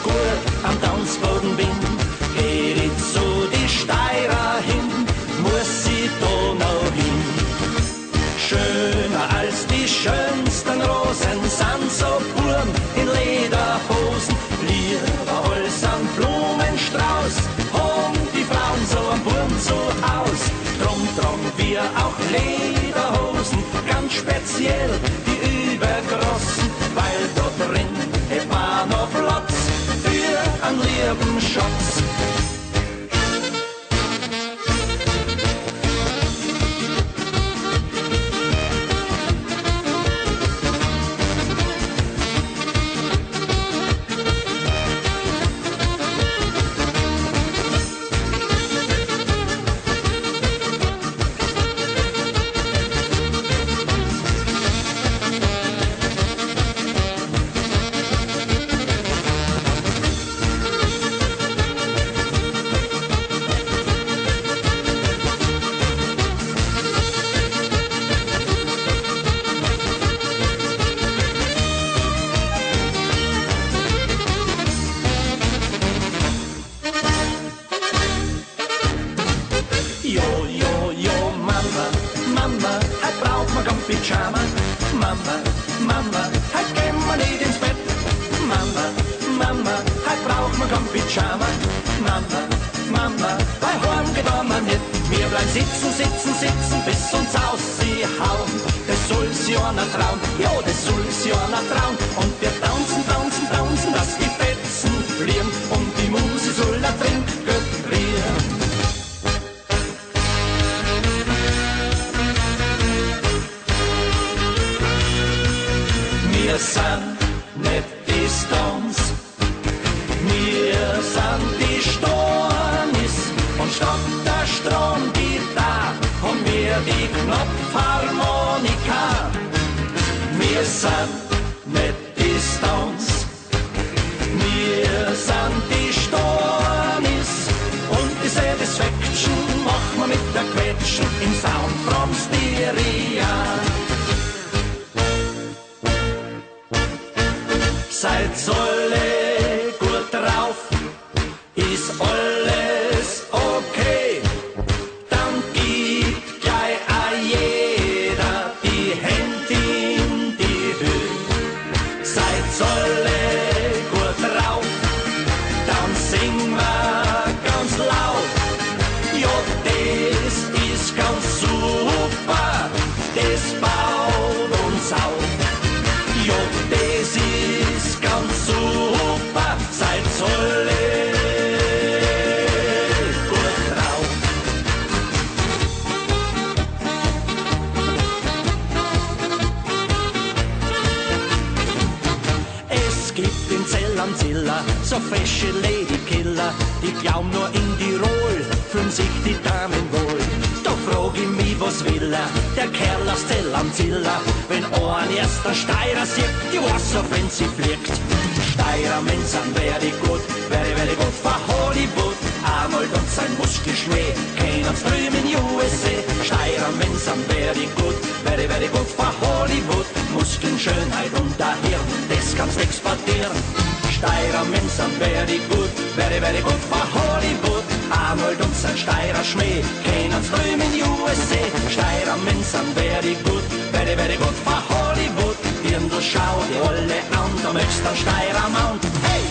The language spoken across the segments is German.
gut am Tanzboden bin, geh ich zu die Steirer hin, muss ich da noch hin. Schöner als die schönsten Rosen sind so Buben in Lederhosen, lieber als ein Blumenstrauß, haben die Frauen so ein Buben zu Haus. Drum tragen wir auch Lederhosen, ganz speziell die übergroßen, weil da drin hat man noch Platz für einen lieben Schatz. Mama, heute braucht man kein Pyjama. Mama, heute gehen wir nicht ins Bett. Mama, heute braucht man kein Pyjama. Mama, bei Horn geht man nicht. Wir bleiben sitzen, bis uns aushauen. Das soll's ja einer trauen, ja, das soll's ja einer trauen. Und wir tanzen, dass die Fetzen fliegen. Und die Musik soll da drin gefrieren. Wir sind nicht die Stones, wir sind die Stornis. Und statt der Stromgitarre haben wir die Knopfharmonika. Wir sind nicht die Stones, wir sind die Stornis. Und die Satisfaction machen wir mit der Quetschen im Sound from Styria. Seid alle gut drauf, ist alles okay, dann gibt gleich a jeder die Hände in die Höhe. Seid alle gut drauf, dann singen wir ganz laut. Ja, das ist ganz super, das baut uns auf. Ja, das ist ganz super, seid alle gut drauf. Es gibt in Zell am Ziller so fesche Ladykiller, die glauben nur in Tirol fühlen sich die Damen wohl. Da frag ich mich, was will der Kerl aus Zell am Ziller, wenn ein erster Steirer sieht, die was auf wenn sie fliegt. Steirer Mensch sind very gut für Hollywood. Arnold und sein Muskelschmäh kennen uns drüben in USA. Steirer Mensch sind very gut für Hollywood. Muskeln, Schönheit und der Hirn, das kannst exportieren. Steirer Mensch sind very gut für Hollywood. Arnold und sein Steirer Schmäh kennen uns drüben in USA. Steirer Mensch sind very gut für Hollywood. Dirndl schau die alle an, da möchtest du Steirer Mount. Hey!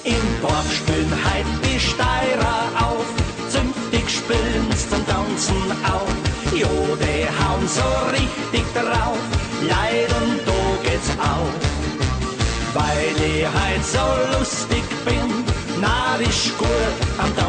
Im Dorf spülen heut die Steirer auf, zünftig spülen's zum Tanzen auf. Jo, die hauen so richtig drauf, Leid und da geht's auf. Weil ich heut so lustig bin, narrisch gut am Tanzen.